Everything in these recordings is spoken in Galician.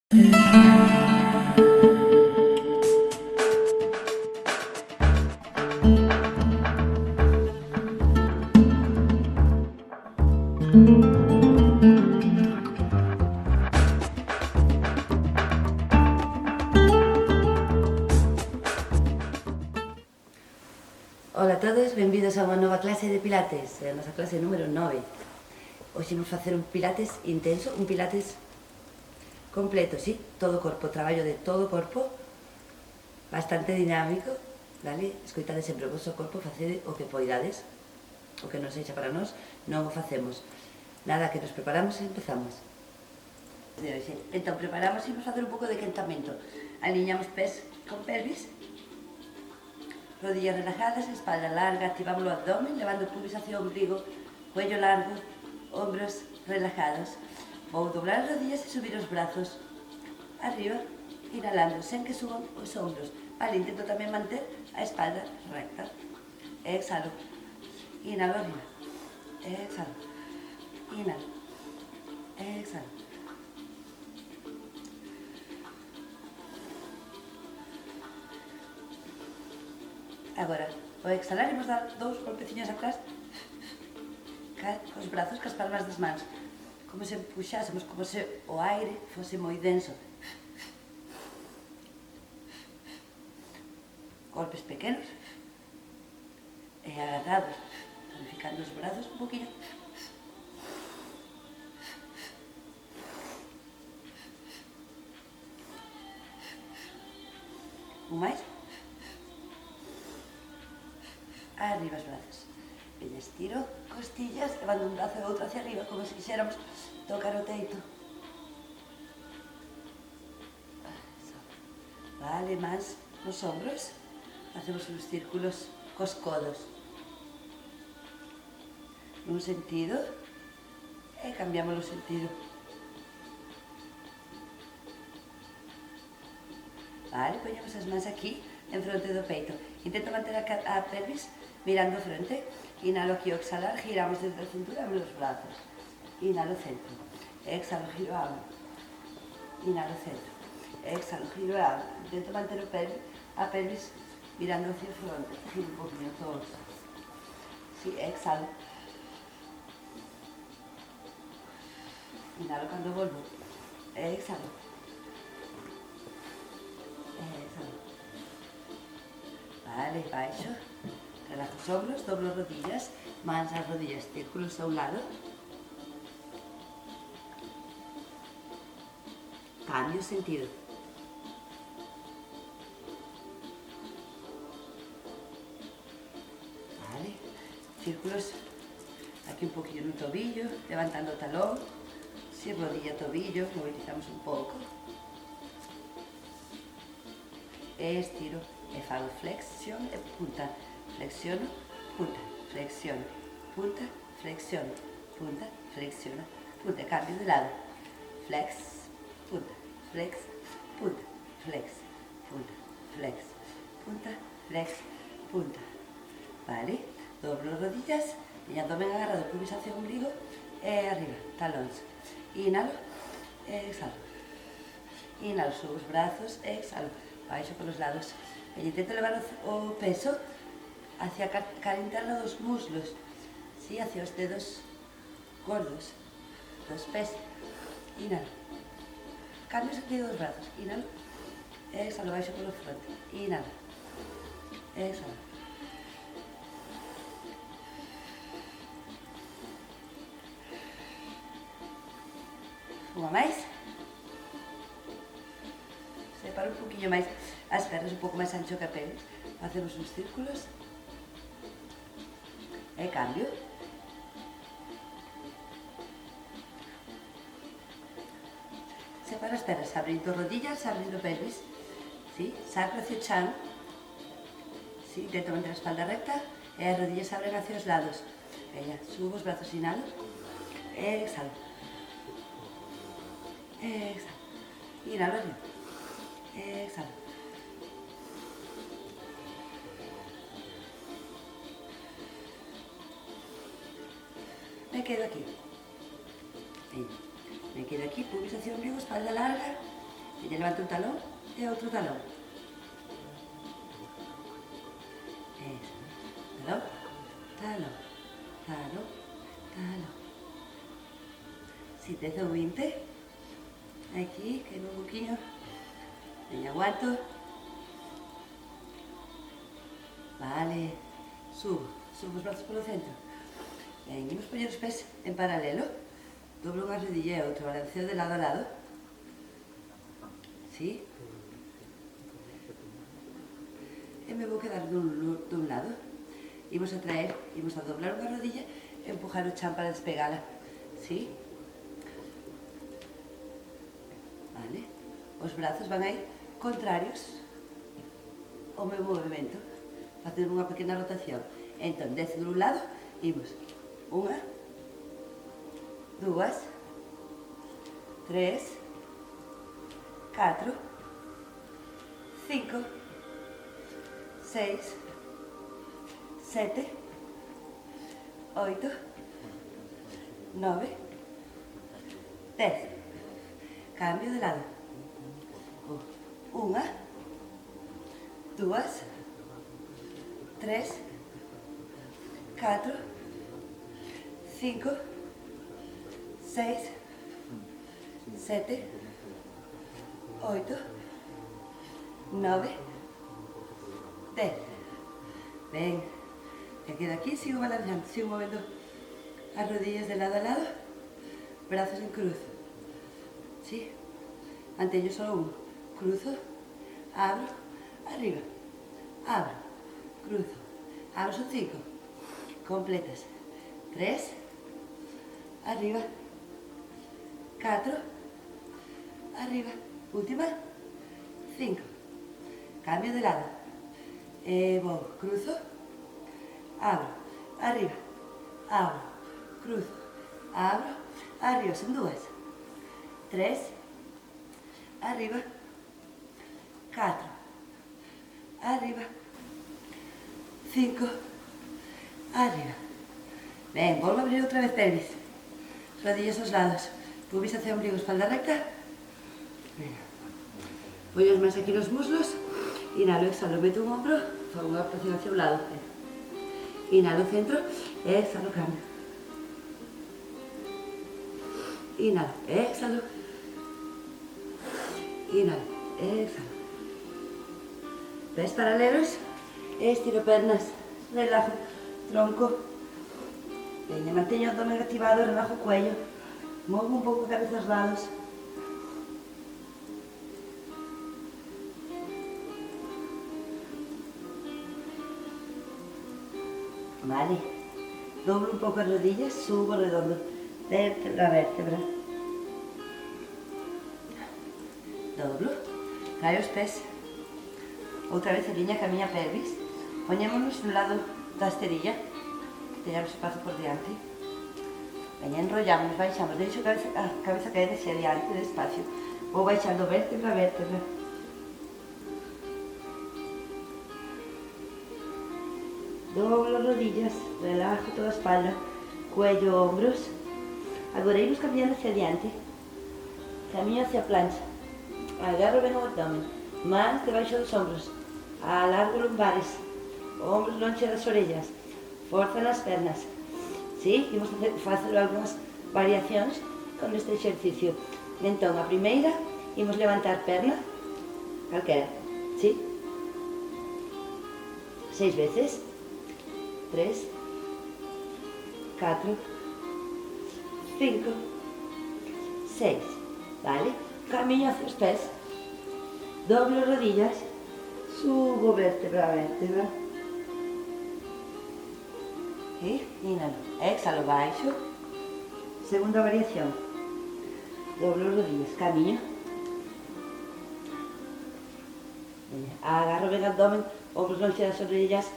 Ola a todos, benvidos a unha nova clase de Pilates, a nosa clase número 9. Hoxe vamos facer un Pilates intenso, un Pilates completo, sí, todo o corpo, traballo de todo o corpo, bastante dinámico, vale? Escoitade sempre o vosso corpo, facede o que poidades, o que non sexa para nós, non o facemos. Nada, que nos preparamos e empezamos. Entón, preparamos e vamos facer un pouco de quentamento. Aliñamos pés con pelvis, rodillas relajadas, espalda larga, activamos o abdomen, levando o pubis hacia o ombligo, cuello largo, hombros relajados. Vou doblar as rodillas e subir os brazos arriba, inhalando, sen que suban os ombros. Vale, intento tamén manter a espalda recta. Exhalo, inhalo arriba, exhalo, inhalo, exhalo. Agora, ao exhalar, imos dar 2 golpeciños atrás, cos brazos, cas palmas das mans, como se puxásemos, como se o aire fose moi denso. Golpes pequenos e agarrados, tonificando os brazos un poquinho. Un máis. Arriba os brazos. Veña, estiro costillas, levando un brazo e outro hacia arriba, como se quixéramos tocar o teito. Vale, máis nos ombros. Facemos uns círculos cos codos. Nun sentido, e cambiamos o sentido. Vale, poñemos as mans aquí, en fronte do peito. Intento manter a pelvis mirando frente. Inhalo aquí ao exhalar, giramos desde a cintura, abro os brazos. Inhalo centro. Exhalo, giro a abro. Inhalo centro. Exhalo, giro a abro. Intento manter a pelvis mirando hacia fronte. Giro un poquinho todos. Sí, exhalo. Inhalo cando volvo. Exhalo. Exhalo. Vale, baixo. Relajo os ombros, doblo rodillas, mans ás rodillas, círculos a un lado. Cambio sentido. Vale, círculos aquí un poquillo no tobillo, levantando o talón, si rodilla, tobillo, movilizamos un pouco. E estiro, e fago flexión e punta. Flexiono, punta, flexiono, punta, flexiono, punta, flexiono, punta. Cambio de lado. Flex, punta, flex, punta, flex, punta, flex, punta, flex, punta. Vale? Doblo rodillas, e abdomen agarrado, pubis hacia o ombligo, e arriba, talóns. Inhalo, exhalo. Inhalo, subo os brazos, exhalo. Baixo polos lados. E intento levar o peso hacia a cara interna dos muslos, sí, hacia os dedos gordos dos pés. Inhalo. Cambio o sentido dos brazos. Inhalo. Exhalo, baixo polo fronte. Inhalo. Exhalo. Unha máis. Separo un poquinho máis as pernas, un pouco máis ancho que a pelvis. Facemos uns círculos. E cambio. Separo as pernas, abrindo rodillas, abrindo pelvis. Sí? Sacro hacia o chan. Sí? Intento manter a espalda recta e as rodillas abren hacia os lados. Veña, subo os brazos, inhalo. Exhalo. Exhalo. Inhalo arriba. Exhalo. Me quedo aquí. Me quedo aquí, pubis hacia o ombligo, espalda larga, Ella levanta un talón e outro talón. Eso. Talón, talón, talón, talón. Si 10 ou 20. Aquí, que un poquinho. Veña, aguanto. Vale. Subo os brazos polo centro. Ben, imos poñer os pés en paralelo. Doblo unha rodilla e outra, balanceo de lado a lado. ¿Sí? E me vou quedar dun lado. Imos a traer, imos a doblar unha rodilla e empujar o chan para despegala. ¿Sí? Vale? Os brazos van a ir contrarios ao meu movimento. Facer unha pequena rotación. Entón, desce dun lado, imos. 1, 2, 3, 4, 5, 6, 7, 8, 9, 10. Cambio de lado. 1, 2, 3, 4, 5, 6, 7, 8, 9, 10. Ben, me quedo aquí, sigo balanceando, sigo movendo as rodillas de lado a lado, brazos en cruz. ¿Sí? Manteño solo uno. Cruzo, abro, arriba, abro, cruzo, abro, son 5. Completas. 3, arriba, 4, arriba, última, 5. Cambio de lado. Vou, cruzo, abro, arriba, abro, cruzo, abro, arriba, son 2. 3, arriba, 4, arriba, 5, arriba. Ben, volvo a abrir outra vez pelvis. Rodillas aos lados. Pubis hacia ombligo, espalda recta. Venga. Voy as mans aquí nos muslos. Inhalo, exhalo, meto un ombro. Fago unha rotación hacia un lado. Inhalo, centro. Exhalo, cambio. Inhalo, exhalo. Inhalo, exhalo. Pés paralelos. Estiro pernas. Relajo. Tronco. Veña, manteño o abdomen activado, relajo o cuello. Movo un pouco a cabeza aos lados. Vale. Doblo un pouco as rodillas, subo redondo. Vértebra a vértebra. Doblo. Traio os pés. Outra vez a liña que a miña pelvis. Poñémonos do lado da esterilla. Teñamos espazo por diante. Veña, enrollamos, baixamos, deixo a cabeza caer hacia diante, despacio. Vou baixando vértebra a vértebra. Doblo as rodillas, relajo toda a espalda, cuello, hombros. Agora imos caminhando hacia diante. Camiño hacia a plancha. Agarro ben o abdomen. Mans debaixo dos ombros. Alargo lumbares. Ombros longe das orellas. Forza nas pernas. Sí? Imos facer algunhas variacións con este exercicio. Entón, a primeira, imos levantar perna, calquera, sí? 6 veces. 3, 4, 5, 6. Vale? Camiño hacia os pés. Doblo rodillas. Subo vértebra a vértebra. Inhalo, exhalo, baixo. Segunda variación. Doblo rodillas, camiño. Agarro ben o abdomen, ombros longe das orellas.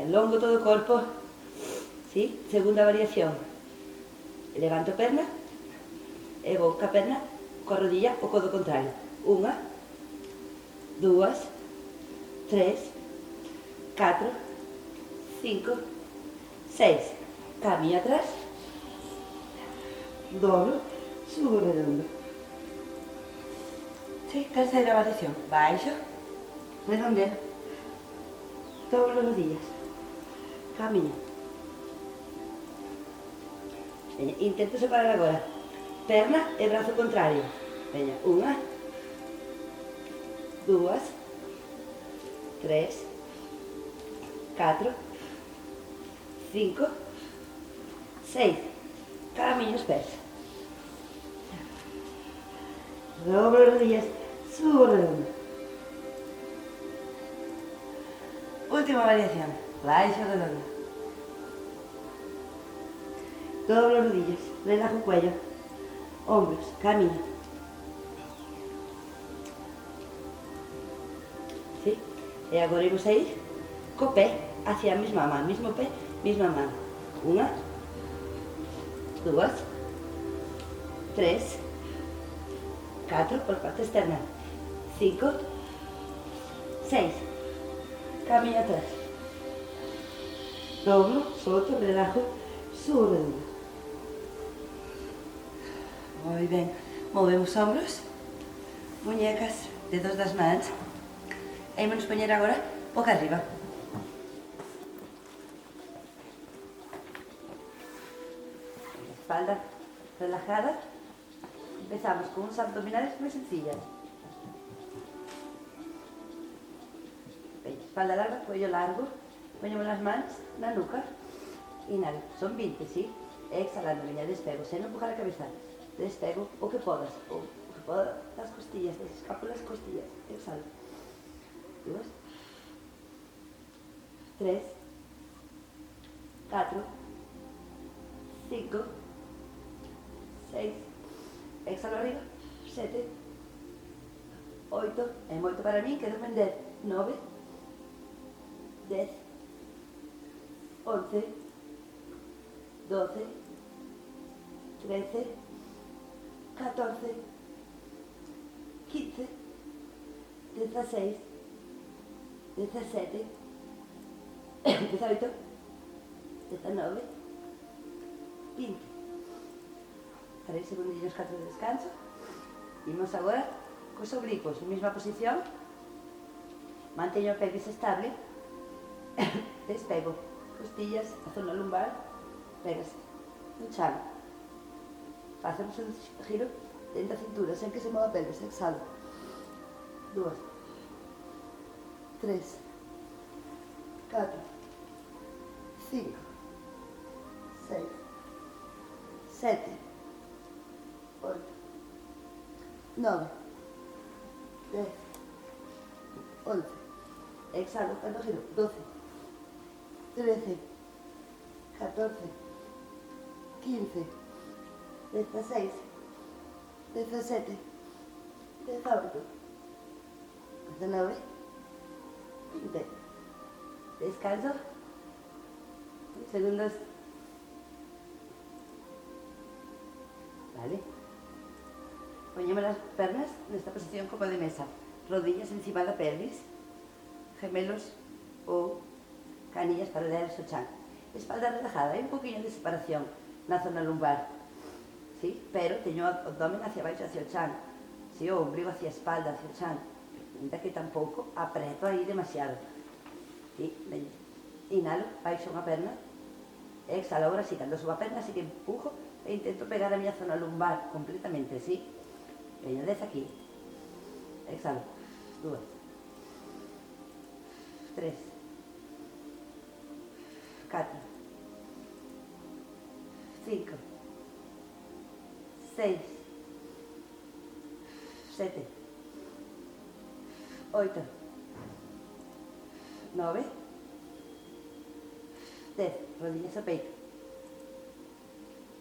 Longo todo o corpo. ¿Sí? Segunda variación. Levanto perna e vou ca perna, coa rodilla o codo contrario. 1, 2, 3, 4, 5, 6. Camiño atrás. Doblo, subo redondo. Sí, tercera variación. Baixo, redondeo, doblo rodillas, camiño. Veña, intento separar agora perna e brazo contrario. Veña, unha, dúas, tres, 4, 5, 6. Camiño os pés. Doblo rodillas, subo redondo. Última variación. Baixo redondo. Doblo rodillas, relajo o cuello, hombros, camiño. ¿Sí? E agora imos a ir co pé hacia a mesma man, mismo pé, misma man. Unha, dúas, tres, 4 por parte externa, 5, 6. Camiño atrás. Doblo, solto, relajo, subo redondo. Moi ben. Movemos ombros, muñecas, dedos das mans. E ímonos poñer agora boca arriba. Espalda relajada. Empezamos con uns abdominales moi sencillas. Espalda larga, cuello largo. Poñemos as mans na nuca. Inhalo. Son 20, ¿sí? Exhalando, veña, despego. Sen empujar a cabeza. Despego o que podas. O que podas das costillas, das escápulas, costillas. Exhalo. 2, 3, 4, 5, 6. Exhalo arriba. 7, 8. É moito para mí, quedo en 10. 9, 10, 11, 12, 13, 14, 15, 16, 17, 18, 19, 20. 3 segundillos, 4 de descanso. Imos agora cos oblicuos, mesma posición. Manteño o pelvis estable. Despego. Costillas, a zona lumbar, pégase no chan. Facemos un giro dentro da cintura, sen que se mova a pelvis. Exhalo. 2, 3, 4, 5, 6, 7, 8, 9, 10, 11. Exhalo, cuando giro. 12, 13, 14, 15, 16, 17, 18, 19, 20. Descanso. Segundos. Vale. Poñemos as pernas nesta posición como de mesa. Rodillas encima da pelvis. Gemelos ou canillas paralelas ao chan. Espalda relajada, hai un poquinho de separación na zona lumbar, ¿sí? Pero teño o abdomen hacia baixo, hacia o chan, ¿sí? O ombligo hacia a espalda, hacia o chan, ainda que tampouco apreto aí demasiado, ¿sí? Veña, inhalo, baixo unha perna, exhalo, agora sí, cando subo a perna, sí que empujo e intento pegar a miña zona lumbar completamente, ¿sí? Veña, desde aquí, exhalo, 2, 3, 4, 5, 6, 7, 8, 9, 10. Rodillas ao peito.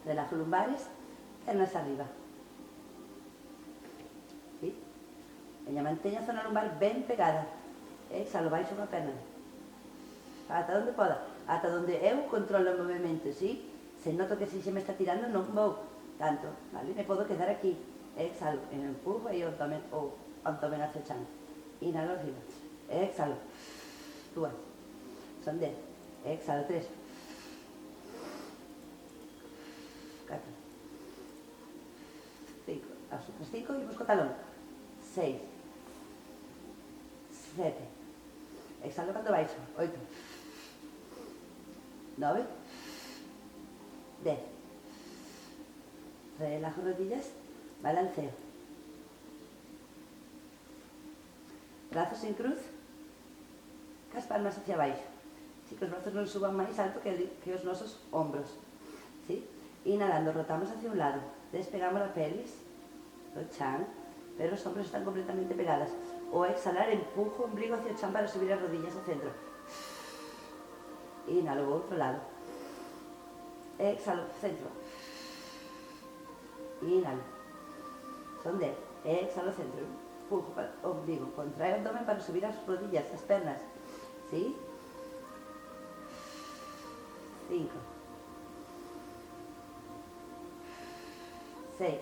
Relajo lumbares, pernas arriba. ¿Sí? Veña, manteña a zona lumbar ben pegada. Exhalo, baixo unha perna. Ata onde poda. Ata onde eu controlo o movimento, ¿sí? Se noto que se me está tirando, non vou tanto, vale? Me podo quedar aquí. Exhalo, empujo e o abdomen hacia o chan. Inhalo arriba. Exhalo. 2. Son 10. Exhalo, 3. 4. 5. As outras 5 e busco talón. 6. 6, 7, exhalo cando baixo, 8, 9, 10, relajo rodillas, balanceo, brazos en cruz, cas palmas hacia baixo, así que os brazos non suban máis alto que os nosos hombros, ¿sí? Inhalando, rotamos hacia un lado, despegamos la pelvis, o chan, pero los hombros están completamente pegadas. O exhalar, empujo ombligo hacia el chan para subir las rodillas al centro. Inhalo, otro lado. Exhalo, centro. Inhalo. Sonde. Exhalo, centro. Empujo ombligo. Contrae el abdomen para subir las rodillas, las piernas. ¿Sí? 5. 6.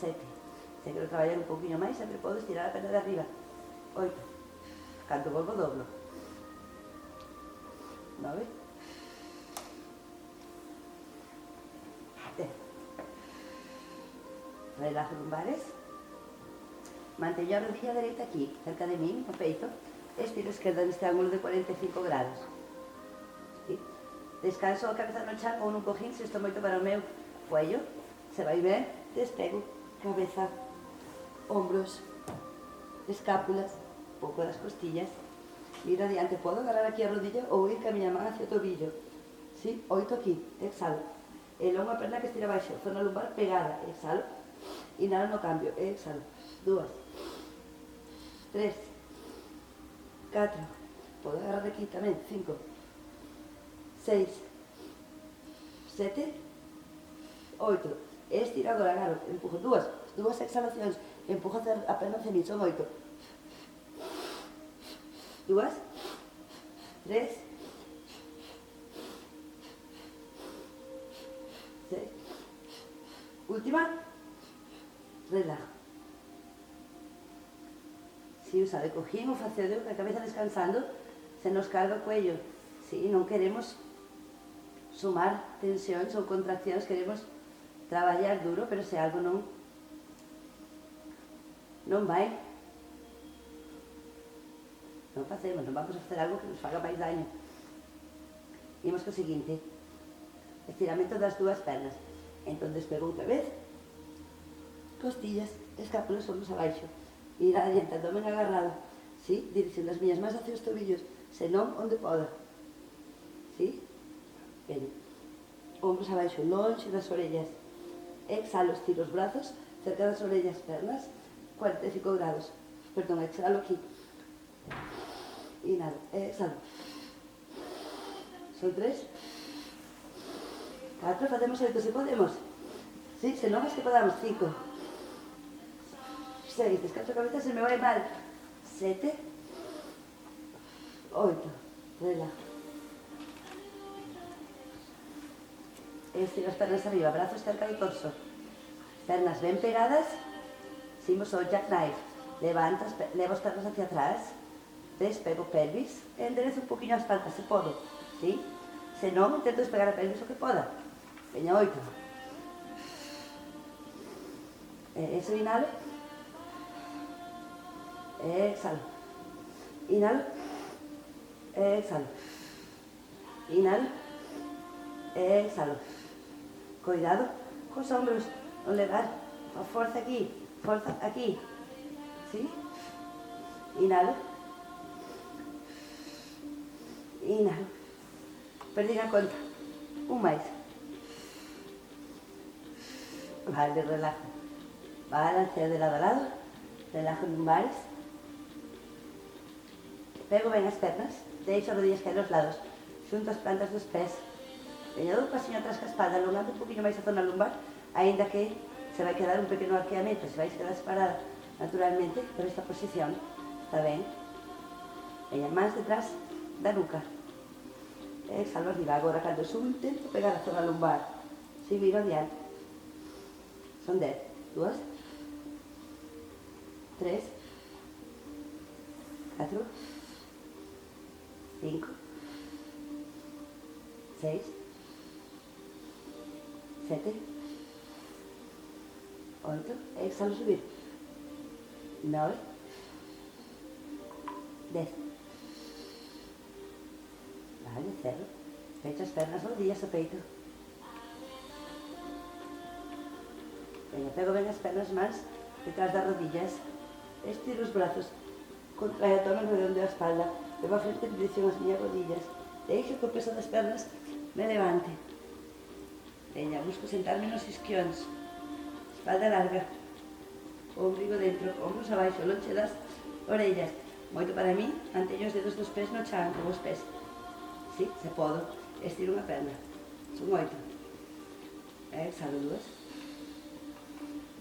7. Se quero traballar un poquinho máis, sempre podo estirar a perna de arriba. 8. Cando volvo doblo. 9. 10. Relajo lumbares. Manteño a rodilla dereita aquí, cerca de mí, no peito. Estiro esquerda neste ángulo de 45 grados. ¿Sí? Descanso a cabeza no chan ou nun cojín se estou moito para o meu cuello. Se vai ver, despego cabeza, hombros, escápulas, pouco das costillas. Miro adiante, podo agarrar aquí a rodilla ou ir ca miña man hacia o tobillo. ¿Sí? 8 aquí, exhalo. Elongo a perna que estira baixo, zona lumbar pegada, exhalo. Inhalo no cambio, exhalo. 2, 3, 4, podo agarrar aquí tamén, 5, 6, 7, 8. Estirado, agarro, empujo, dúas exhalacións, empujo a perna hacia mí, son 8. 2, 3, 6. Última, relajo. Si usa de cojín o facedeo, que a cabeza descansando, se nos carga o cuello. Si non queremos sumar tensións ou contraccións, queremos traballar duro, pero se algo non vai, non facemos, non vamos a facer algo que nos faga máis daño. Imos co seguinte, estiramento das dúas pernas, entón despego outra vez, costillas, escápulas, hombros abaixo, ir adiante, abdomen agarrado, ¿sí? Dirección das miñas más hacia os tobillos, senón onde poda, ¿sí? Ben, hombros abaixo, longe das orellas. Exhalo, estiro os brazos, cerca das orellas, pernas, 45 grados. Perdón, exhalo aquí. Inhalo, exhalo. Son 3, 4, facemos 8, se podemos. Sí, se non es que podamos, 5, 6, descanso a cabeza, se me vai mal. 7, 8, relajo. Estiro as pernas arriba, brazos cerca do torso. Pernas ben pegadas. Hicimos o jackknife. Levo as pernas hacia atrás. Despego pelvis. Enderezo un poquinho as patas, se podo. ¿Sí? Se non, intento despegar a pelvis o que poda. Veña, 8. Eso, inhalo. Exhalo. Inhalo. Exhalo. Inhalo. Exhalo. Cuidado cos hombros, non levar a forza aquí, ¿sí? Inhalo. Inhalo. Perdí a conta. Un máis. Vale, relajo. Balanceo de lado a lado, relajo lumbares. Pego ben as pernas, deixo as rodillas caer aos lados, xunto as plantas dos pés. Veña, dou un pasiño atrás ca espalda, alongando un poquinho máis a zona lumbar, aínda que se vai quedar un pequeno arqueamento, se vais quedar separada naturalmente por esta posición. Está ben? Veña, máis detrás da nuca. Exhalo arriba. Agora, cando subo, intento pegar a zona lumbar. Si, miro adiante. Son 10. 2, 3, 4, 5, 6, 7, 8, exhalo, subir. 9, 10. Vale, 0. Pecho as pernas, rodillas o peito. Venga, pego ben as pernas más detrás das rodillas. Estiro os brazos. Contrae o abdomen, redondeo a espalda. Levo a frente en dirección ás miñas rodillas. Deixo que o peso das pernas me levante. Veña, busco sentarme nos isquións. Espalda larga. Ombligo dentro, ombros abaixo, lonche das orellas. Moito para mí, manteño os dedos dos pés no chan, con os pés. Sí, se podo. Estiro unha perna. Son 8. Exhalo 2.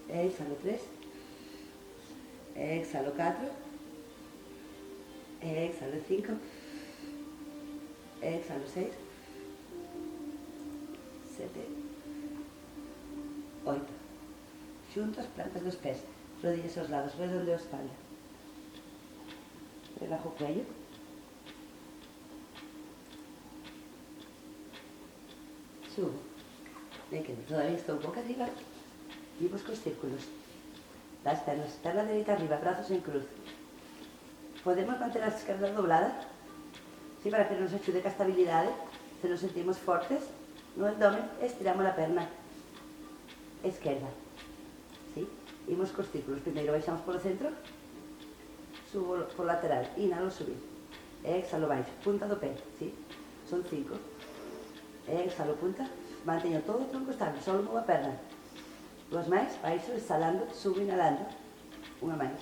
Exhalo 3. Exhalo 4. Exhalo 5. Exhalo 6. 7. 8. Xunto as plantas dos pés, rodillas aos lados, redondeo a espalda. Relajo o cuello. Subo. Me quedo, todavía estou boca arriba y busco os círculos. Das pernas, perna dereita arriba, brazos en cruz. Podemos manter a esquerda doblada, sí, para que nos axude ca estabilidade. Se nos sentimos fortes no abdomen, estiramos a perna esquerda. Sí? Imos cos círculos. Primeiro baixamos polo centro, subo por lateral, inhalo, subir. Exhalo, baixo, punta do pé, sí? Son 5. Exhalo, punta, manteño todo o tronco estable, só movo a perna. 2 máis, baixo, exhalando, subo, inhalando. Unha máis.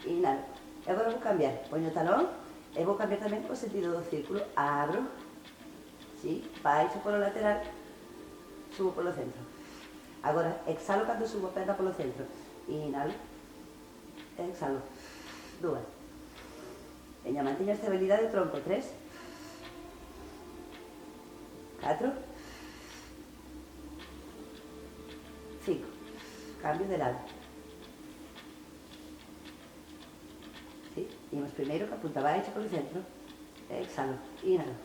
Inhalo. E agora vou cambiar. Poño o talón e vou cambiar tamén o sentido do círculo. Abro, sí? Baixo polo lateral, subo polo centro. Agora, exhalo cando subo a perna polo centro. Inhalo. Exhalo. 2. Veña, manteño a estabilidade do tronco. 3. 4. 5. Cambio de lado. Sí? Imos primeiro ca punta baixa polo centro. Exhalo. Inhalo.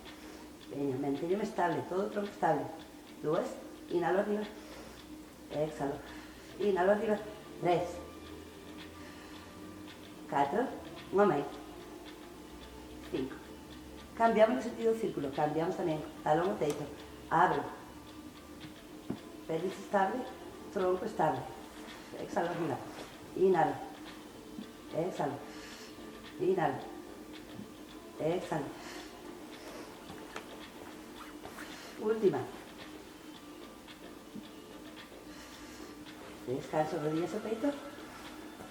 Veña, manteño estable, todo o tronco estable. 2. Inhalo arriba. Exhalo. Inhalo arriba. 3. 4. Unha máis. 5. Cambiamos no sentido do círculo. Cambiamos tamén. Talón o teito. Abro. Pelvis estable. Tronco estable. Exhalo arriba. Inhalo. Exhalo. Inhalo. Exhalo. Última. Descanso, rodillas o peito.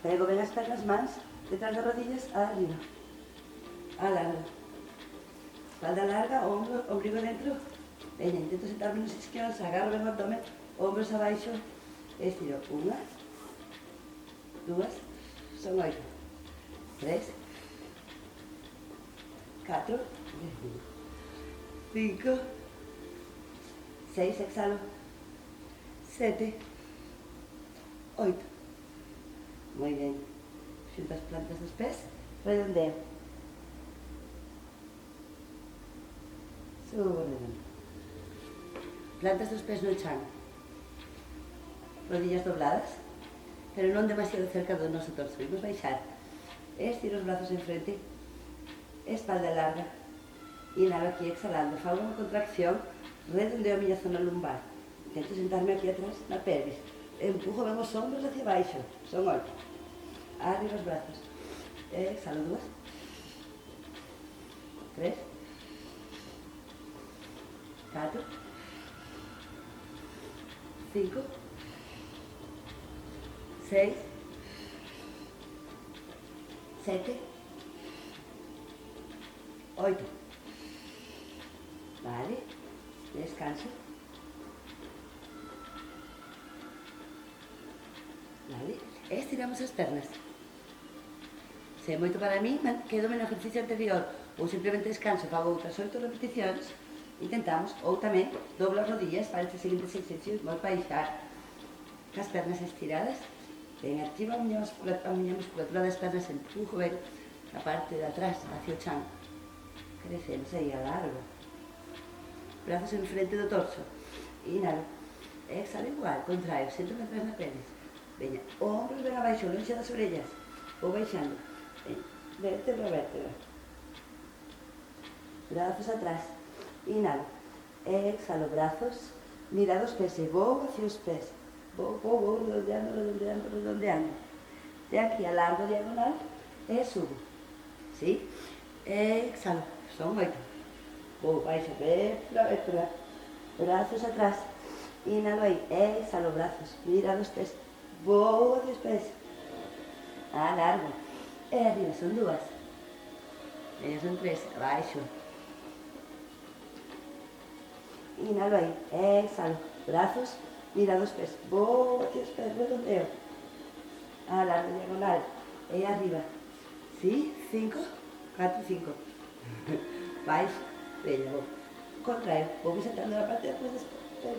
Pego ben as pernas, mans detrás das rodillas, arriba. Alargo. Espalda larga, ombligo dentro. Veña, intento sentarme nos isquións, agarro ben o abdomen, ombros abaixo, estiro. 1, 2, son 8. 3, 4, 5, 6, exhalo. 7, 8. Muy bien. Xunto as plantas dos pés, redondeo. Subo, redondo. Plantas dos pés no chan. Rodillas dobladas, pero non demasiado cerca do noso torso. Imos baixar. Estiro os brazos en frente. Espalda larga. Inhalo aquí, exhalando. Fago unha contracción. Redondeo a miña zona lumbar. Intento sentarme aquí atrás na pelvis. Empujo ben os ombros hacia baixo. Son 8. Arriba os brazos. Exhalo 2. 3. 4. 5. 6. 7. 8. Vale. Descanso. Vale. Estiramos as pernas. Se é moito para mí, quedo no ejercicio anterior ou simplemente descanso, fago outras 8 repeticións, intentamos, ou tamén doblo as rodillas para este seguinte exercicio, vou baixar as pernas estiradas, ben activa a miña musculatura das pernas, empujo ben a parte de atrás, hacia o chan, crecemos aí a largo, brazos en frente do torso, inhalo, Exhalo igual, contraio, sento-me atrás na pelvis. Veña, ombros ben abaixo, lonxe das orellas. Vou baixando. Vértebra, vértebra. Brazos atrás. Inhalo. Exhalo, brazos. Mira os pés e vou hacia os pés. Vou, redondeando, redondeando, redondeando. De aquí a largo diagonal e subo. ¿Sí? Exhalo. Son 8. Vou, baixo, vértebra, vértebra. Brazos atrás. Inhalo aí. Exhalo, brazos. Mira os pés. Vou hacia os pés. Alargo. E arriba, son 2. Veña, son 3. Abaixo. Inhalo aí. Exhalo. Brazos. Mira os pés. Vou hacia os pés. Redondeo. Alargo, diagonal. E arriba. ¿Sí? 5. 4, 5. Baixo. Veña, vou. Contraio. Vou sentando na parte de atrás dos pés.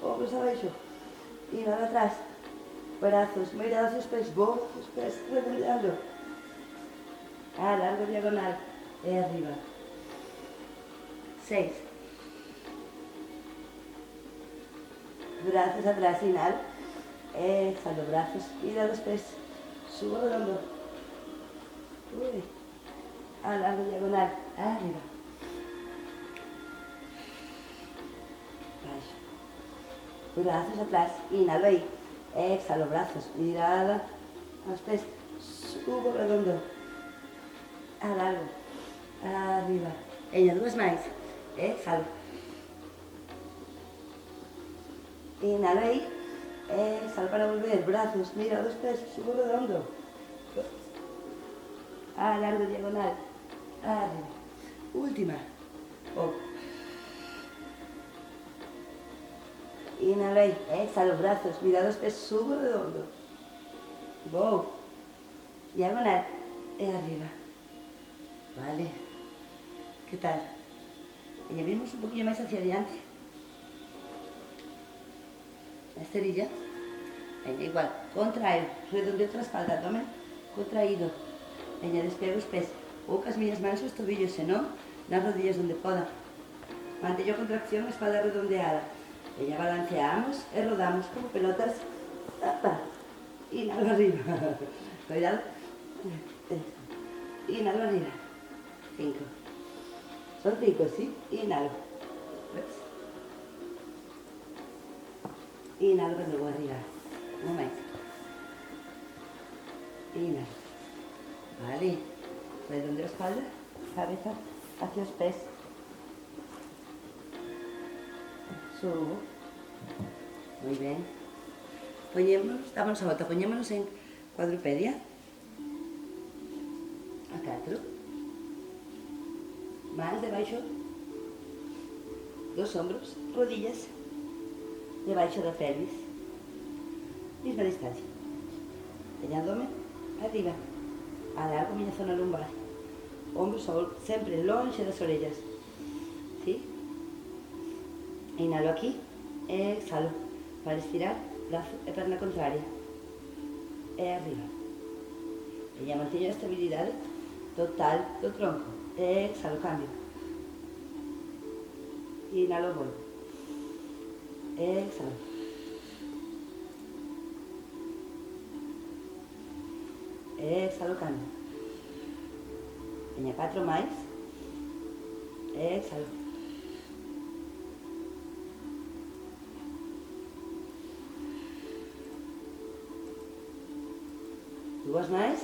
Ombros abaixo. Inhalo atrás. Brazos. Mira hacia os pés. Vou hacia os pés. Redondeando. Alargo, diagonal. E arriba. 6. Brazos atrás, inhalo. Exhalo, brazos. Mira los pies. Subo redondo. Uy. Alargo, diagonal. Arriba. Baixo. Brazos atrás. Inhalo aí. Exhalo, brazos. Mirada aos pés. Subo redondo. Alargo. Arriba. Veña, 2 máis. Exhalo. Inhalo aí. Exhalo para volver. Brazos. Mira los pies. Subo redondo. Alargo, diagonal. Arriba. Última. Oh. Inhalo aí. Exhalo, brazos. Mira los pies. Subo redondo. Vou. Diagonal. E arriba. Vale. ¿Qué tal? Y abrimos un poquillo más hacia adelante. La esterilla. Venga, igual. Contraer. Redondeo la espalda. Abdomen contraído. Venga, despegue los pies. Bocas millas manos los tobillos, si no, las rodillas donde pueda. Mantello contracción, espalda redondeada. Venga, balanceamos y rodamos como pelotas. Inhalo arriba. Cuidado. Inhalo arriba. 5. Son 5, ¿sí? Inhalo. ¿Ves? Inhalo de nuevo arriba. Un momento. Inhalo. Vale. Redondeo espalda, cabeza hacia los pies. Subo. Muy bien. Poñémonos, dámonos a volta, poñémonos en cuadrupedia. A 4. Más debaixo dos hombros, rodillas, debaixo da pelvis. Misma distancia. Veña, abdomen, arriba. Alargo miña zona lumbar. Hombros sempre longe das orellas. ¿Sí? Inhalo aquí, exhalo. Para estirar, brazo e perna contraria. E arriba. Veña, manteño a estabilidade total do tronco. Exhalo, cambio. Inhalo, volvo. Exhalo. Exhalo, cambio. Veña, 4 máis. Exhalo. Duas máis.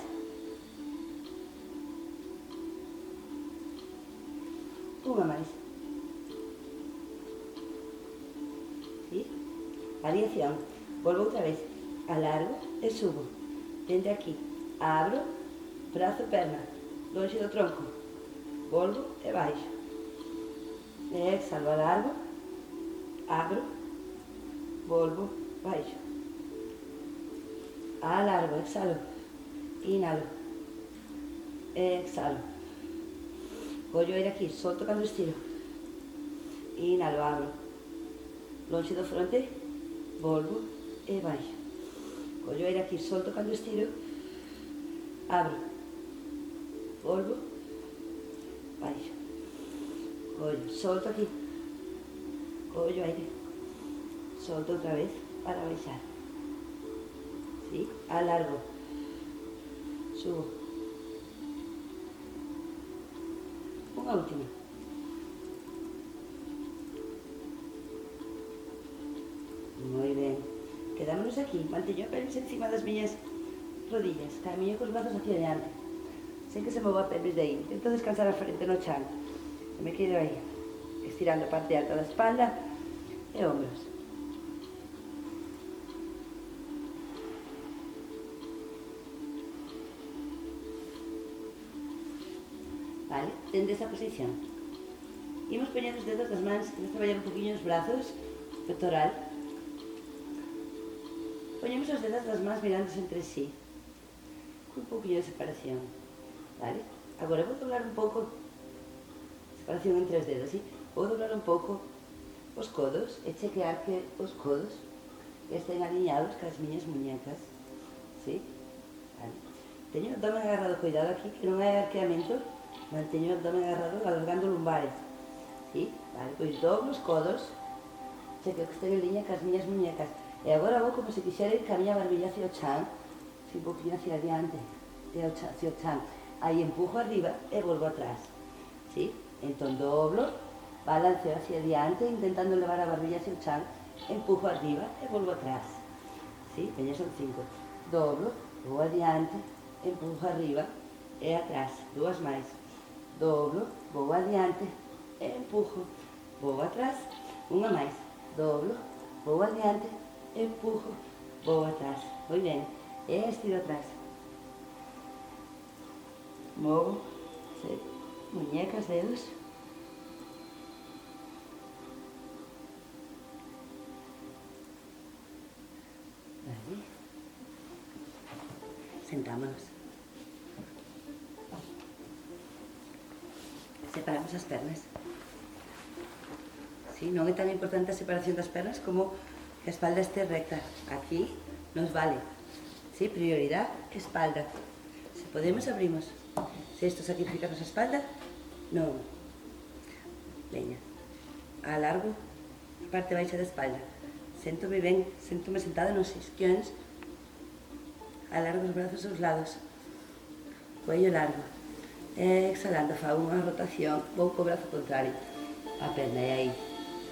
Unha máis. ¿Sí? Variación. Volvo outra vez. Alargo e subo. Dende aquí. Abro. Brazo, perna. Longe do tronco. Volvo e baixo. Exhalo, alargo. Abro. Volvo. Baixo. Alargo. Exhalo. Inhalo. Exhalo. Collo aire aquí, solto cando estiro. Inhalo, abro. Longe do fronte, volvo e baixo. Collo aire aquí, solto cando estiro. Abro. Volvo. Baixo. Collo, solto aquí. Collo aire. solto outra vez para baixar. ¿Sí? Alargo. Subo. Unha última. Moi ben. Quedámonos aquí. Manteño a pelvis encima das miñas rodillas. Camiño cos brazos hacia adiante. Sen que se mova a pelvis de aí. Intento descansar a frente no chan. E me quedo aí. Estirando a parte alta da espalda e hombros. Vale, dende esa posición. Imos poñendo os dedos das mans, imos traballar un poquinho os brazos, pectoral. Poñemos os dedos das mans mirándose entre sí, con un poquinho de separación, vale? Agora vou doblar un pouco, separación entre os dedos, ¿sí? Vou doblar un pouco os codos e chequear que os codos estén alineados cas miñas muñecas, ¿sí? Vale. Teño o abdomen agarrado, cuidado aquí, que non hai arqueamento. Manteño o abdomen agarrado, alargando lumbares. ¿Sí? Vale, pois doblo os codos, chequeo que estén en liña cas miñas muñecas. E agora vou como se quixera ir ca miña barbilla hacia o chan, un poquinho hacia adiante, hacia o chan. Aí empujo arriba e volvo atrás. ¿Sí? Entón doblo, balanceo hacia adiante, intentando levar a barbilla hacia o chan, empujo arriba e volvo atrás. ¿Sí? Veña, son 5. Doblo, vou adiante, empujo arriba e atrás. 2 máis. Doblo, vou adiante, empujo, vou atrás, unha máis, doblo, vou adiante, empujo, vou atrás, moi ben, e estiro atrás. Movo, muñecas, dedos. Vale. Sentámonos. Separamos as pernas. Sí, non é tan importante a separación das pernas como que a espalda este recta. Aquí nos vale. Sí, prioridad, espalda. Se podemos, abrimos. Se isto sacrifica a nosa espalda, non. Veña. Alargo a parte baixa da espalda. Séntome ben, séntome sentada nos isquións. Alargo os brazos aos lados. Cuello largo. Exhalando, fago unha rotación, vou co brazo contrario a perna e aí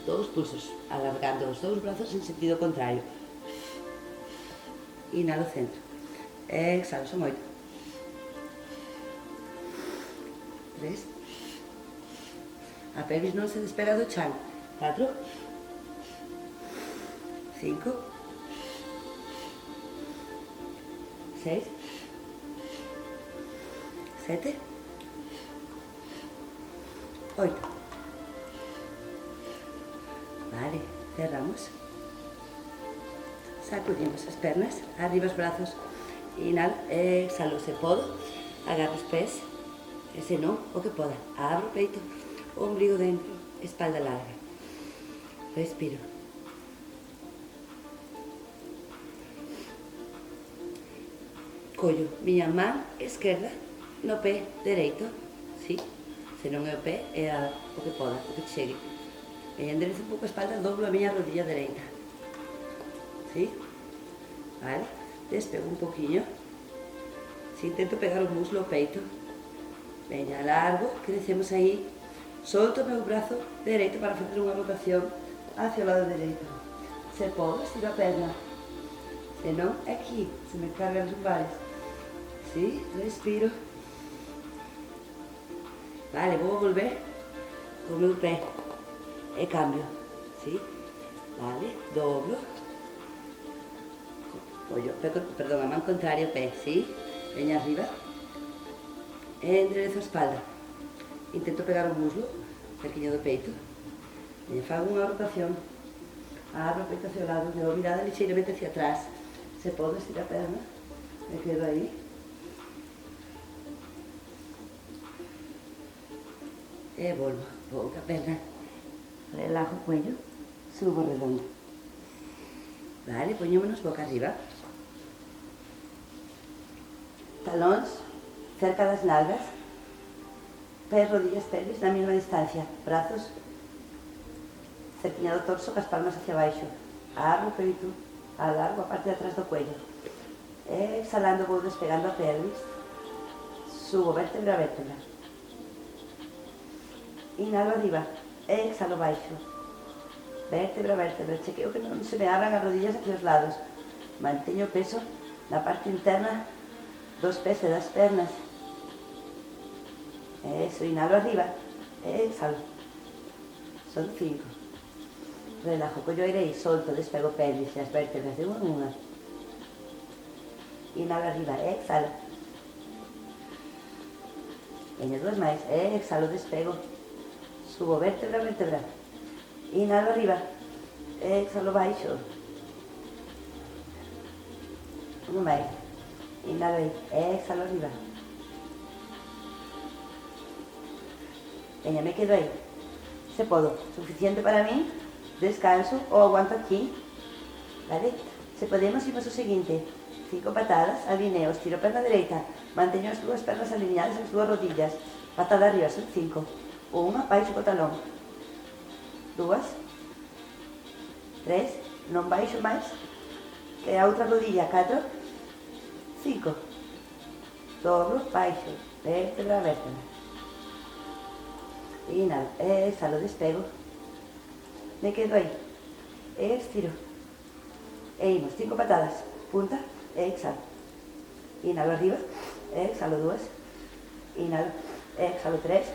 2 pulsos, alargando os 2 brazos en sentido contrario. Inhalo centro, exhalo, son 8 3 a pelvis non se despega do chan, 4 5 6 7 8. Vale, cerramos. Sacudimos as pernas, arriba os brazos. Inhalo, exhalo, se podo, agarro os pés, e se non, o que poda. Abro o peito, o ombligo dentro, espalda larga. Respiro. Collo miña man esquerda no pé dereito, sí? Se non é o pé, é o que poda, o que chegue. E enderezo un pouco a espalda, doblo a miña rodilla dereita. ¿Sí? Vale? Despego un poquinho. Si intento pegar o muslo ao peito. Veña, largo, crecemos aí. Solto o meu brazo dereito para facer unha rotación hacia o lado dereito. Se podo, estiro a perna. Se non, aquí, se me cargan os lumbares. ¿Sí? Respiro. Vale, vou volver co meu pé e cambio, ¿sí? Vale, doblo, perdón, a man contraria, pé, ¿sí? Veña arriba, e enderezo a espalda, intento pegar o muslo, cerquiño do peito, e fago unha rotación, abro o peito hacia o lado, levo a mirada lixeiramente hacia atrás, se podo estirar a perna, me quedo aí. E volvo, vou ca perna, relajo o cuello, subo redondo. Vale, poñémonos boca arriba. Talóns cerca das nalgas, pés, rodillas, pelvis na mesma distancia, brazos cerquiña do torso, cas palmas hacia baixo. abro o peito, alargo a parte de atrás do cuello. Exhalando vou despegando a pelvis, subo vértebra a vértebra. Inhalo arriba, exhalo baixo. Vértebra a vértebra, chequeo que non se me abran as rodillas hacia os lados. Manteño o peso na parte interna dos pés e das pernas. Eso, inhalo arriba, exhalo. Son 5. Relajo, collo aire e solto, despego pelvis e as vértebras de unha en unha. Inhalo arriba, exhalo. Veño 2 máis, exhalo, despego. Subo vértebra a vértebra. Inhalo arriba, exhalo baixo. Un máis. Inhalo aí, exhalo arriba. Veña, me quedo aí. Se podo, suficiente para mí, descanso ou aguanto aquí. Vale? Se podemos, imos o seguinte. 5 patadas, alineo, estiro a perna dereita, manteño as dúas pernas alineadas as dúas rodillas. Patada arriba, son 5. Unha, baixo co talón. 2, 3, non baixo máis, que a outra rodilla, 4, 5. Dobro, baixo, vértebra a vértebra. Inhalo, exhalo, despego. Me quedo aí. Estiro. E imos, 5 patadas. Punta, exhalo. Inhalo arriba, exhalo 2. Inhalo, exhalo 3.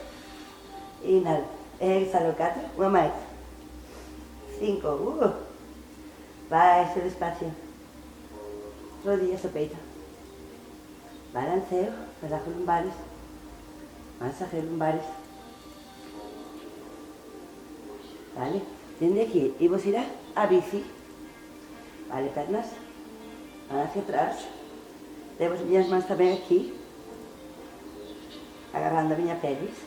Inhalo, exhalo 4. Unha máis. 5. Baixo despacio. Rodillas ao peito. Balanceo, relajo lumbares. Masajeo lumbares. Vale, dende aquí, imos ir a bici. Vale, pernas van hacia atrás. Levo as miñas mans tamén aquí, agarrando a miña pelvis.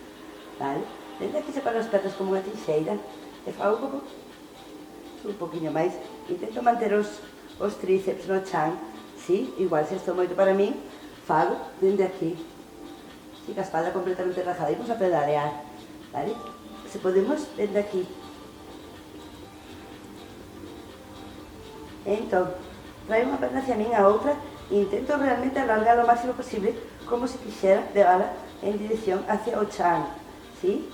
Vale, dende aquí separo as pernas como unha tixeira. E fago como un poquinho máis. Intento manter os tríceps no chan. Sí, igual se estou moito para min, fago dende aquí. Sí, ca espalda completamente rajada. Imos a pedalear, vale? Se podemos, dende aquí. Entón, traio unha perna hacia min, a outra, e intento realmente alargar o máximo posible, como se quixera levala en dirección hacia o chan, ¿sí?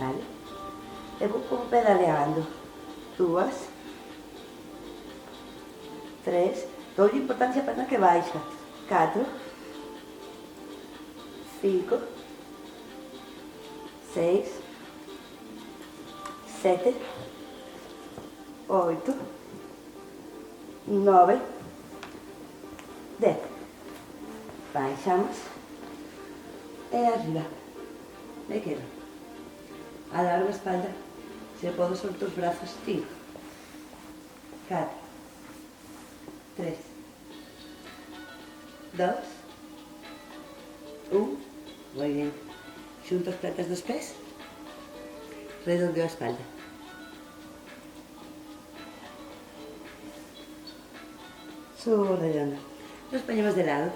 Vale. E vou como pedaleando. 2, 3, doulle importancia a perna que baixa. 4, 5, 6, 7, 8, 9, 10. Baixamos e arriba. Me quedo. Alargo a espalda. Se podo, solto os brazos. 5, 4, 3, 2, 1. Moi bien. Xunto as plantas dos pés. Redondeo a espalda. Subo redondo. Nos poñemos de lado.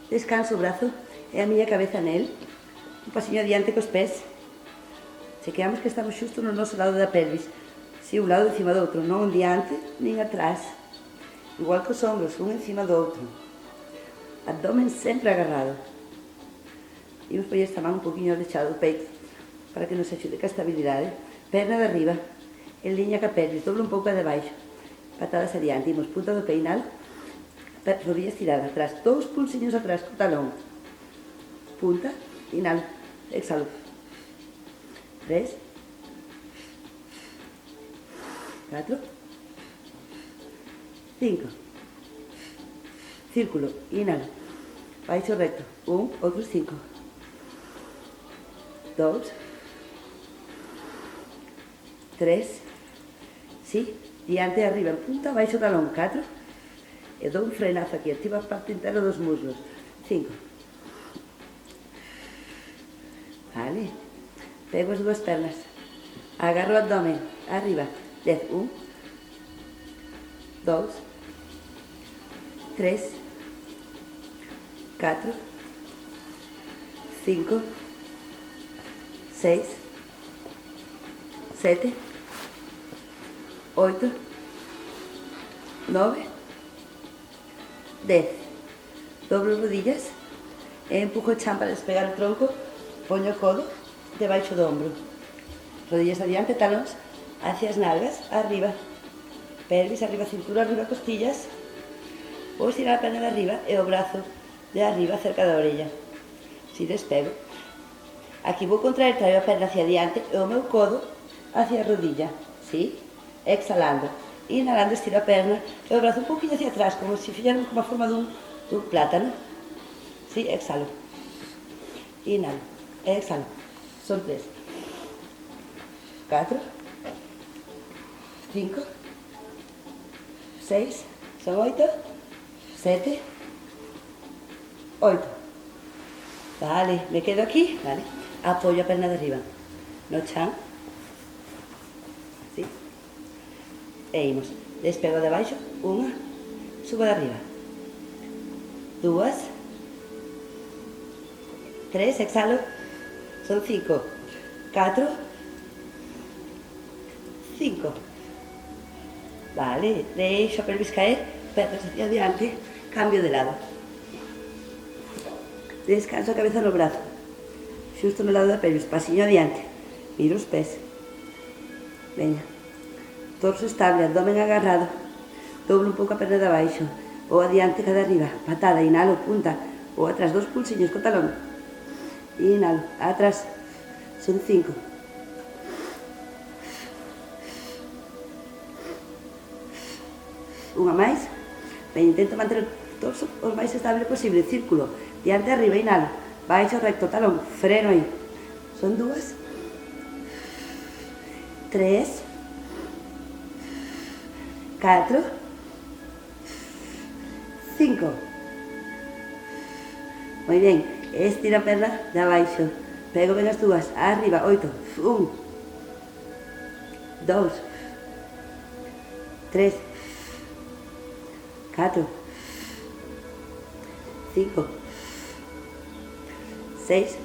Descanso o brazo e a miña cabeza nel. Un pasiño adiante cos pés. Chequeamos que estamos xusto no noso lado da pelvis. Si, un lado encima do outro, non diante nin atrás. Igual cos ombros, un encima do outro. Abdomen sempre agarrado. Imos poñer esta man un poquinho deixado do peito para que nos axude ca estabilidade. Perna de arriba, en liña ca pelvis, doblo un pouco a de baixo. Patadas adiante, imos punta do peinal, rodilla estirada atrás, 2 pulsiños atrás co talón. Punta, inhalo, exhalo. 3, 4, 5. Círculo, inhalo, baixo recto, 1, outros 5. 2, 3, sí, diante e arriba, en punta, baixo talón, 4, e dou un frenazo aquí, activo a parte interna dos muslos, 5. Vale, pego as dúas pernas, agarro o abdomen, arriba, 10, 1, 2, 3, 4, 5, 6, 7, 8, 9, 10. Doblo rodillas, empujo o chan para despegar o tronco, poño o codo debaixo do ombro. Rodillas adiante, talóns hacia as nalgas, arriba. Pelvis, arriba cintura, arriba costillas. Vou estirar a perna de arriba e o brazo de arriba cerca da orella. Si despego. Aquí vou contraer, traio a perna hacia adiante e o meu codo hacia a rodilla. Si? Exhalando. Inhalando, estiro a perna e o brazo un pouquinho hacia atrás, como se fixéramos como a forma dun plátano. Si? Exhalo. Inhalo. Exhalo. Son 3. 4. 5. 6. Son 8. 7. 8. Vale, me quedo aquí, vale. Apoyo a perna de arriba. No chan. Sí. E imos. Despego de baixo. 1. Subo de arriba. 2. 3. Exhalo. Son 5. 4. 5. Vale, deixo a pelvis caer, pernas hacia adiante, cambio de lado. Descanso a cabeza no brazo, xusto no lado da pelvis, pasiño adiante, miro os pés. Veña, torso estable, abdomen agarrado, doblo un pouco a perna de abaixo, ou adiante cada arriba, patada, inhalo, punta, ou atrás, 2 pulsiños co talón. Inhalo, atrás, son 5. Unha máis. Ben, intento manter o torso o máis estable posible. Círculo, diante arriba, inhalo. Baixo, recto, talón, freno aí. Son 2. 3. 4. 5. Moi ben, estira a perna de abaixo. Pego ben as dúas, arriba, 8. 1. 2. 3. 4. 5. 6.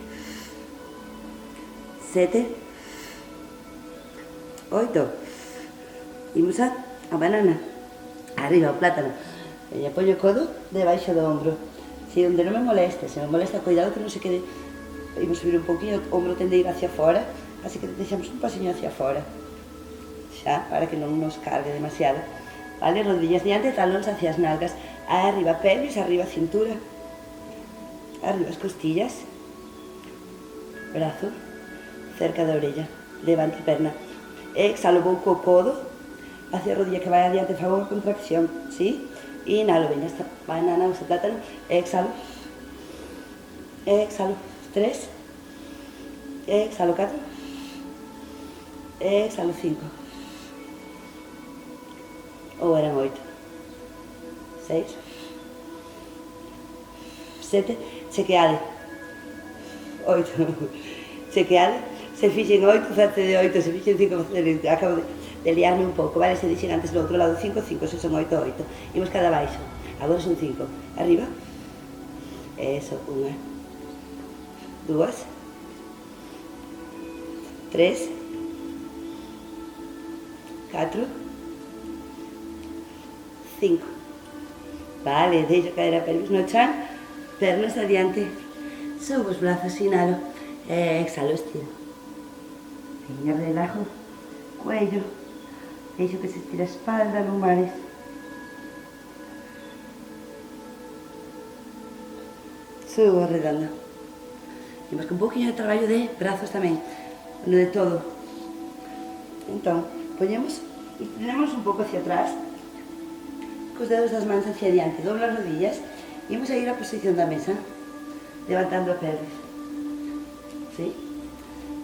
7. 8. Imos a banana. Arriba, o plátano. E apoio o codo debaixo do ombro. Si onde non me moleste, se me molesta, cuidado que non se quede. Imos subir un poquinho, o ombro tende a ir hacia fora, así que deixamos un pasiño hacia fora. Xa, para que non nos cargue demasiado. Vale, rodillas diante, talóns hacia as nalgas. Arriba pelvis, arriba cintura. Arriba as costillas. Brazo cerca da orella. Levanto a perna. Exhalo, vou co codo hacia a rodilla que vai adiante, fago unha contracción, ¿sí? Inhalo, venga, esta banana, este plátano. Exhalo. Exhalo. 3. Exhalo, 4. Exhalo, 5. Ou eran 8. 6. 7. Chequeade. 8. Chequeade. Se fixen 8, face de 8. Se fixen 5, face de 8. Acabo de liarme un pouco, vale? Se dixen antes no outro lado 5, 5. Se son 8, 8. Imos cada baixo. Agora son 5. Arriba. Eso, 1. 2. 3. 4. 5. Vale, deixo caer a pelvis no chan, pernas adiante, subo os brazos, inhalo, exhalo, estiro. Veña, relajo, cuello, deixo que se estira a espalda, lumbares. Subo redondo. Temos que un pouquinho de traballo de brazos tamén, no de todo. Entón, poñemos, inclinamos un pouco hacia atrás, cos dedos das mans hacia adiante, doblo as rodillas, e imos a ir á posición da mesa, levantando a pelvis. ¿Sí?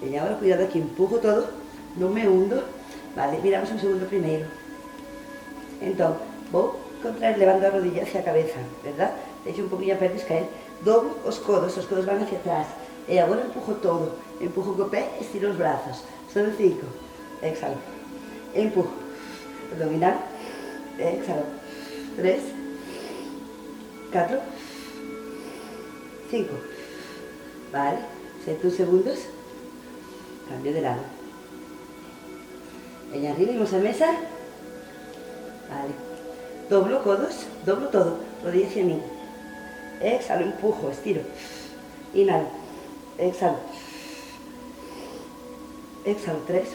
E agora, cuidado aquí, empujo todo, non me hundo. Vale, miramos un segundo primeiro. Entón, vou contraer levando a rodilla hacia a cabeza, verdad? Deixo un poquinho a pelvis caer, doblo os codos van hacia atrás. E agora empujo todo, empujo co pé, estiro os brazos. Son 5. Exhalo. Empujo. Abdominal. Exhalo. 3. 4. 5. Vale. 7 segundos. Cambio de lado. Veña arriba, imos a mesa. Vale. Doblo codos, doblo todo, rodilla hacia mí. Exhalo, empujo, estiro. Inhalo, exhalo. Exhalo, 3,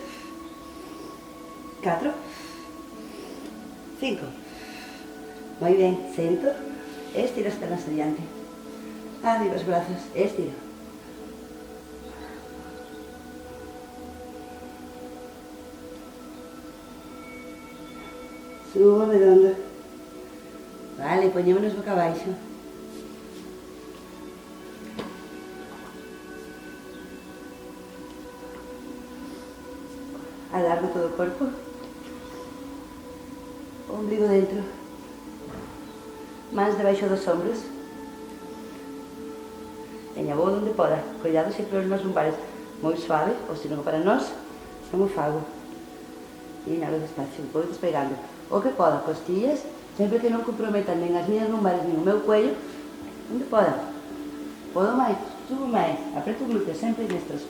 4, 5. Muy bien, centro, estiro las piernas adelante. Arriba los brazos, estiro. Subo redondo. Vale, ponémonos boca abaixo. Alargo todo o corpo. Ombligo dentro. Mans debaixo dos ombros. Veña, vou donde poda. Cuidado se problemas lumbares. Moi suave, ou senón para nós, é moi fago. Inhalo despacio, vou despegando. O que poda, costillas, sempre que non comprometan nen as miñas lumbares nen o meu cuello, onde poda. Podo máis, subo máis, apreto o glúteo, sempre nestos.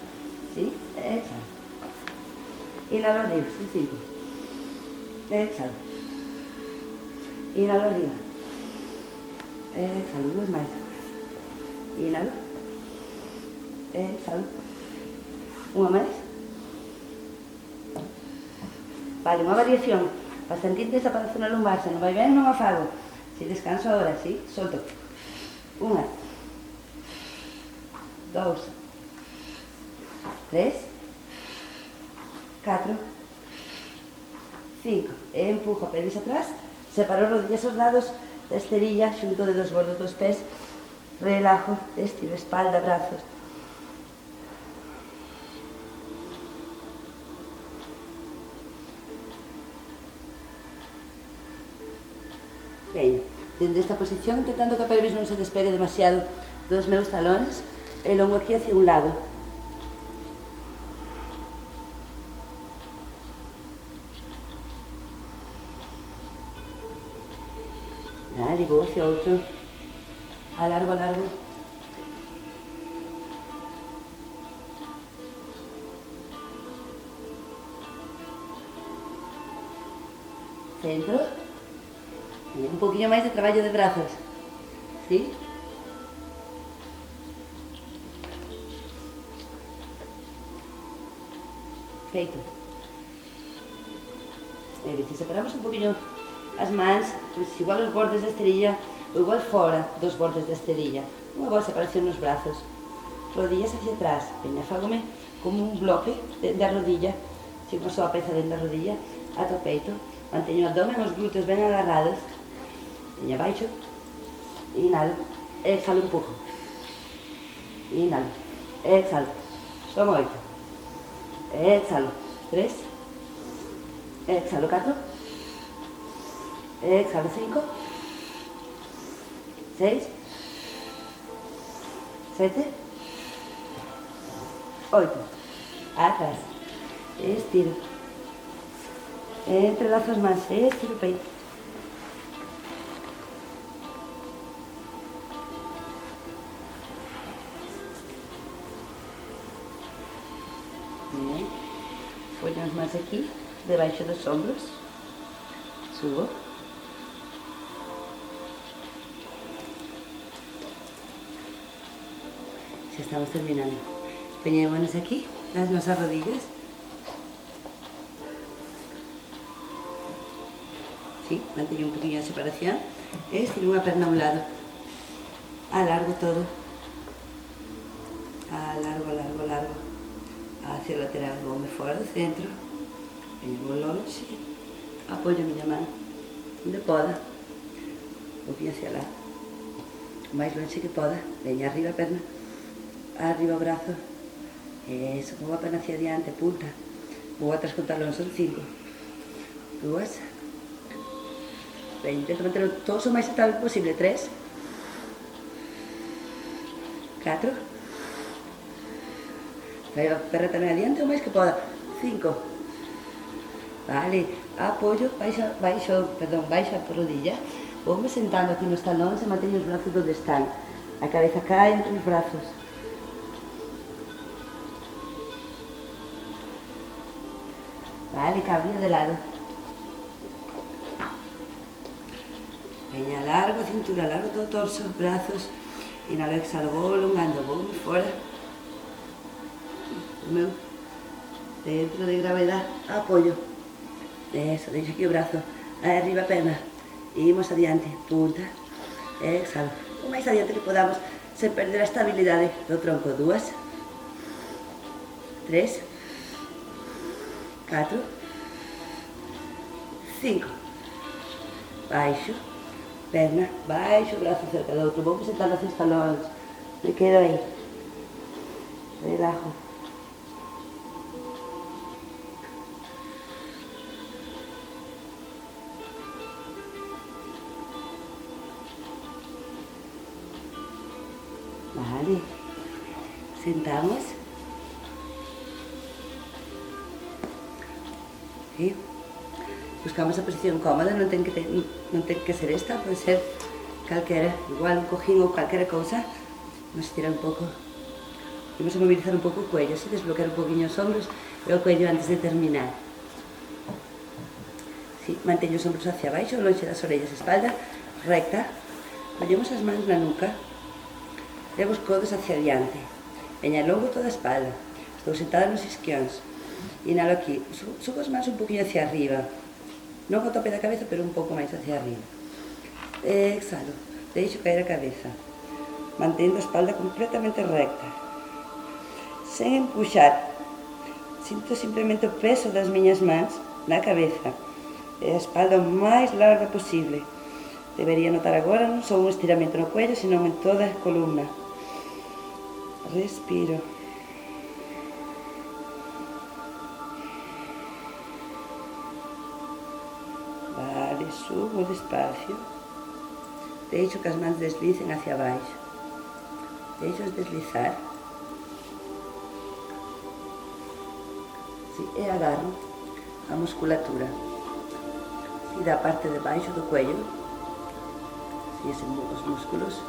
¿Sí? Exhalo. Inhalo arriba, 5. Exhalo. Inhalo arriba. Exhalo, 2 máis. Inhalo. Exhalo. Unha máis. Vale, unha variación. Para sentir esa zona lumbar, se non vai ben, non a fago. Si descanso agora, si, solto. 1, 2, 3, 4, 5. Empujo pelvis atrás, separo rodillas aos lados da esterilla, xunto de dos bordos dos pés, relajo, estiro espalda, brazos. Veño, dentro desta posición, intentando que a pelvis non se despegue demasiado dos meus talones, e longo aquí hacia un lado. Vale, vou hacia outro. Alargo, alargo. Centro. Y un poquillo máis de traballo de brazos. ¿Sí? Feito. Se separamos un poquillo as mans, pues igual os bordes da esterilla ou igual fora dos bordes da esterilla. Unha boa separación nos brazos. Rodillas hacia atrás. Veña, fágome como un bloque da rodilla. Sigo só a peza dentro da rodilla ata o peito. Manteño o abdomen, os glúteos ben agarrados. Veña, baixo. Inhalo. Exhalo, empujo. Inhalo. Exhalo. Son 8. Exhalo. 3. Exhalo, 4. Exhalo, 5. 6. 7. 8. Atrás. Estiro. Entrelazo as mans. Estiro o peito. Ponho as mãos aqui, debaixo dos ombros, subo. Ya estamos terminando. Poñémonos aquí, nas nosas rodillas. Sí, manteño un poquinho de separación. Estiro unha perna a un lado. Alargo todo. Alargo, alargo, alargo. Hacia o lateral, voume fora do centro, veño vou longe, apoio a miña man, onde poda, vou hacia lá, o máis longe que poda, veña arriba a perna, arriba o brazo, eso, vou a perna hacia diante, punta, vou atrás con talón, son 5, 2, veña, intento manter todo o máis estable posible, 3, 4, traio a perna tamén adiante o máis que poda. 5. Vale, apoio, baixa a rodilla. Voume sentando aquí nos talóns e manteño os brazos onde están. A cabeza cae entre os brazos. Vale, cambio de lado. Peña largo, cintura largo, todo torso, brazos. Inhalo, exhalo, vou alongando, vou fora. O meu centro de gravedad, apoio. Eso, deixo aquí o brazo, arriba a perna. Imos adiante, punta, exhalo. O máis adiante que podamos, sen perder a estabilidade do tronco. 2, 3, 4, 5. Baixo, perna, baixo, brazo cerca do outro. Vou presentar os estalóns. Me quedo aí. Relajo. Vale. Sentamos. Sí. Buscamos a posición cómoda, non ten que ser esta, pode ser calquera, igual un cojín ou calquera cousa. Vamos a estirar un pouco. Vamos a movilizar un pouco o cuello, así desbloquear un poquinho os ombros e o cuello antes de terminar. Sí, manteño os ombros hacia baixo, lonxe das orellas, espalda recta. Collemos as mans na nuca, levo os codos hacia diante. Veña longo toda a espalda. Estou sentada nos isquións. Inhalo aquí, subo as mans un poquinho hacia arriba. Non ao tope da cabeza, pero un pouco máis hacia arriba. Exhalo, deixo caer a cabeza, mantendo a espalda completamente recta, sen empuxar. Sinto simplemente o peso das miñas mans na cabeza e a espalda o máis larga posible. Debería notar agora non só un estiramento no cuello, senón en toda a columna. Respiro. Vale, subo despacio. Deixo que as mans deslicen hacia baixo. Deixo-os deslizar. Sí, e agarro a musculatura. Sí, da parte de baixo do cuello. Sí, os músculos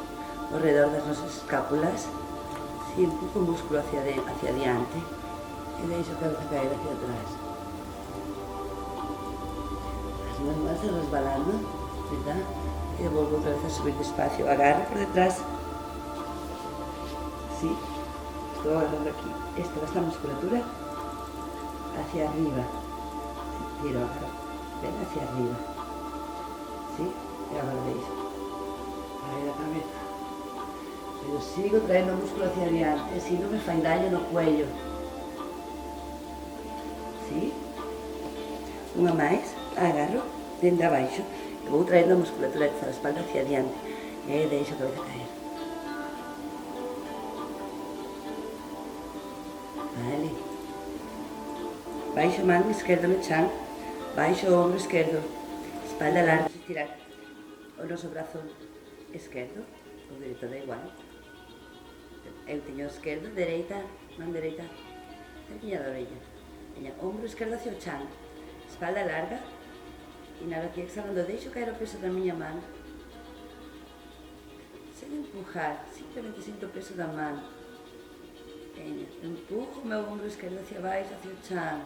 ao redor das nosas escápulas. Sí, empujo o músculo hacia adiante e deixo a cabeza caer hacia atrás. As mans van resbalando, ¿verdad? E volvo outra vez a subir despacio. Agarro por detrás. Sí, estou agarrando aquí esta musculatura hacia arriba. Sí, tiro, agarro, ven hacia arriba. Sí, e agora deixo caer a cabeza. Pero sigo traendo o músculo hacia adiante, si non me fai daño no cuello. Sí? Unha máis, agarro dende abaixo e vou traendo a musculatura da espalda hacia adiante e deixo a cabeza caer. Vale. Baixo a mano esquerda no chan, baixo o ombro esquerdo, espalda larga, estirar o noso brazo esquerdo, o dereito da igual. Eu teño o esquerdo, dereita, man dereita, cerquinha da orella. Teño ombro esquerdo hacia o chan, espalda larga. Inhalo aquí, exhalando, deixo caer o peso da miña man. Sen empujar, simplemente sinto o peso da man. Empujo o meu ombro esquerdo hacia baixo, hacia o chan.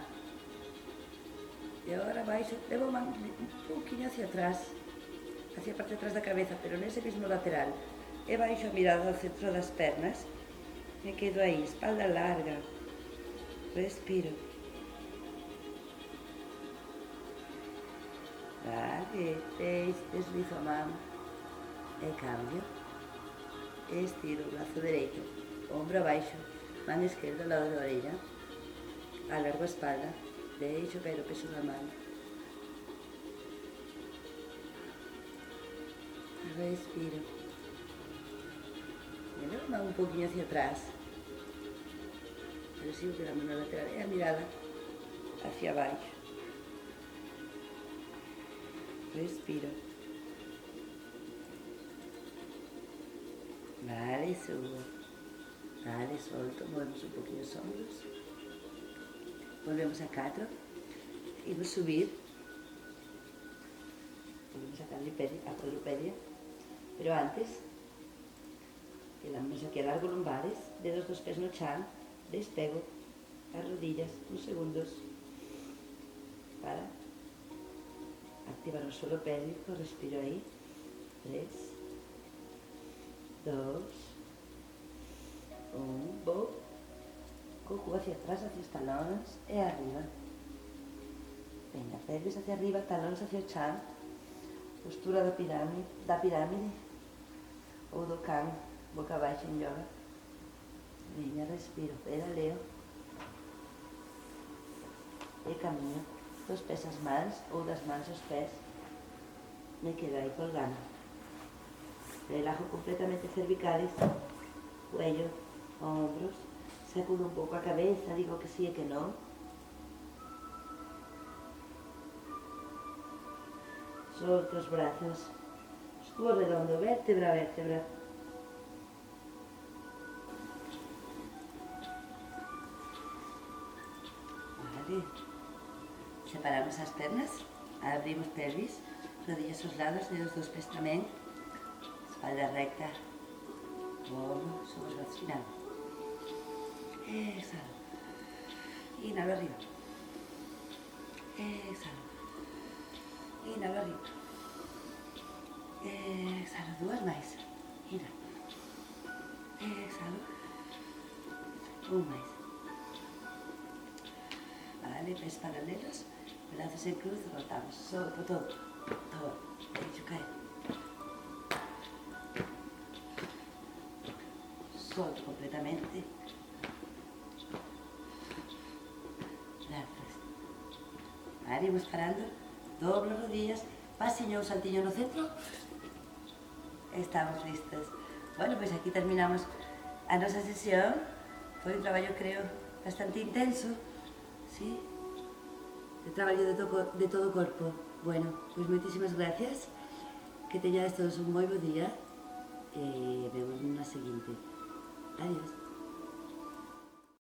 E agora baixo, levo a man un pouquinho hacia atrás, hacia a parte de atrás da cabeza, pero nese mismo lateral. E baixo a mirada ao centro das pernas. Me quedo aí, espalda larga. Respiro. Vale, deslizo a man e cambio. Estiro o brazo dereito, ombro abaixo, man esquerda ao lado da orella. Alargo a espalda, deixo caer o peso da man. Respiro. Me levo a man un poquinho hacia atrás, pero sigo quedando na lateral e a mirada hacia baixo. Respiro. Vale, subo. Vale, solto, movemos un poquinho os ombros. Volvemos a 4. Imos subir. Volvemos a cuadrupedia. Pero antes, quedamos aquí a largo lumbares, dedos dos pés no chan, despego as rodillas, uns segundos, para activar o suelo pélvico, respiro aí, 3, 2, 1, bo, coco hacia atrás, hacia os talóns e arriba. Venga, pelvis hacia arriba, talóns hacia o chan, postura da pirámide ou do can, boca abaixo en yoga. Veña, respiro, pedaleo e camiño dos pés as mans ou das mans aos pés. Me quedo aí colgando. Relajo completamente cervicales, cuello, hombros, sacudo un pouco a cabeza, digo que sí e que non. Solto os brazos, estuvo redondo, vértebra a vértebra. Vale. Separamos as pernas, abrimos pelvis, rodillas aos lados, dedos dos pés tamén, espalda recta, como, subo os brazos, inhalo. Exhalo. Inhalo arriba. Exhalo. Inhalo arriba. Exhalo, dúas máis. Inhalo. Exhalo. Un máis. Vale, pés paralelos, brazos en cruz, rotamos. Solto todo. Todo. Deixo caer. Solto completamente. Gracias. Vale, imos parando. Doblo rodillas, pasiño ou saltiño no centro. Estamos listos. Bueno, pois aquí terminamos a nosa sesión. Foi un traballo, creo, bastante intenso, sí? De traballo de todo o corpo. Bueno, pois moitísimas gracias. Que teñades todos un moi bo día.